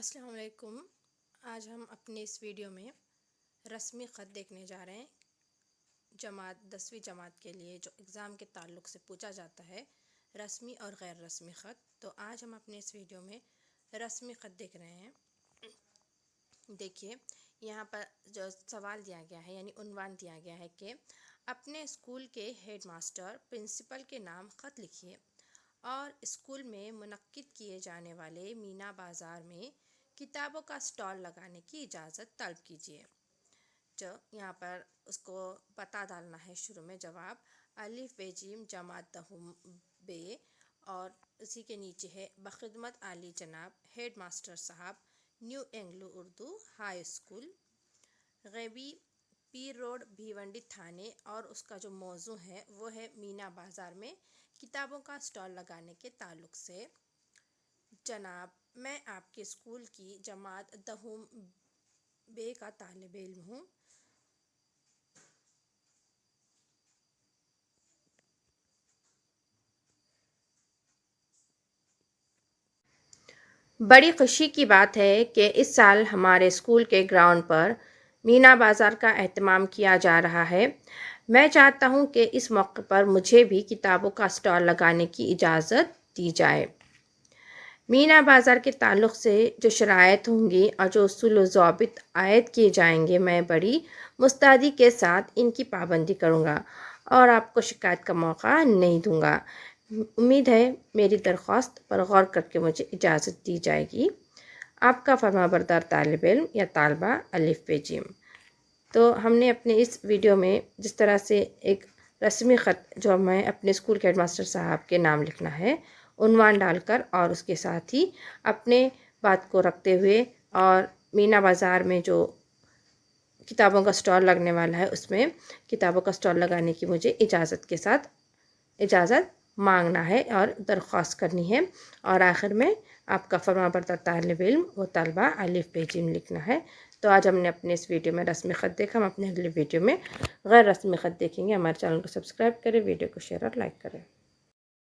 السلام علیکم۔ آج ہم اپنے اس ویڈیو میں رسمی خط دیکھنے جا رہے ہیں جماعت 10ویں جماعت کے لیے جو ایگزام کے تعلق سے پوچھا جاتا ہے، رسمی اور غیر رسمی خط۔ تو آج ہم اپنے اس ویڈیو میں رسمی خط دیکھ رہے ہیں۔ دیکھیے یہاں پر جو سوال دیا گیا ہے یعنی عنوان دیا گیا ہے کہ اپنے اسکول کے ہیڈ ماسٹر پرنسپل کے نام خط لکھیے اور اسکول میں منعقد کیے جانے والے مینا بازار میں کتابوں کا سٹال لگانے کی اجازت طلب کیجیے۔ جو یہاں پر اس کو پتہ ڈالنا ہے شروع میں جواب الف بے جیم جماعت دہم بے، اور اسی کے نیچے ہے بخدمت عالی جناب ہیڈ ماسٹر صاحب new Anglo Urdu high school غیبی پیر روڈ بھیونڈی تھانے، اور اس کا جو موضوع ہے وہ ہے مینا بازار میں کتابوں کا سٹال لگانے کے تعلق سے۔ جناب، میں آپ کے اسکول کی جماعت دہم بے کا طالب علم ہوں۔ بڑی خوشی کی بات ہے کہ اس سال ہمارے اسکول کے گراؤنڈ پر مینا بازار کا اہتمام کیا جا رہا ہے۔ میں چاہتا ہوں کہ اس موقع پر مجھے بھی کتابوں کا سٹال لگانے کی اجازت دی جائے۔ مینا بازار کے تعلق سے جو شرائط ہوں گی اور جو اصول و ضوابط عائد کیے جائیں گے، میں بڑی مستعدی کے ساتھ ان کی پابندی کروں گا اور آپ کو شکایت کا موقع نہیں دوں گا۔ امید ہے میری درخواست پر غور کر کے مجھے اجازت دی جائے گی۔ آپ کا فرمانبردار طالب علم یا طالبہ الف بے جیم۔ تو ہم نے اپنے اس ویڈیو میں جس طرح سے ایک رسمی خط جو ہمیں اپنے اسکول کے ہیڈ ماسٹر صاحب کے نام لکھنا ہے، عنوان ڈال کر اور اس کے ساتھ ہی اپنے بات کو رکھتے ہوئے، اور مینا بازار میں جو کتابوں کا سٹال لگنے والا ہے اس میں کتابوں کا سٹال لگانے کی مجھے اجازت کے ساتھ اجازت مانگنا ہے اور درخواست کرنی ہے، اور آخر میں آپ کا فرمانبردار طالب علم و طالبہ الف بے جیم لکھنا ہے۔ تو آج ہم نے اپنے اس ویڈیو میں رسمی خط دیکھا، ہم اپنے اگلے ویڈیو میں غیر رسمی خط دیکھیں گے۔ ہمارے چینل کو سبسکرائب کریں، ویڈیو کو شیئر اور لائک کریں۔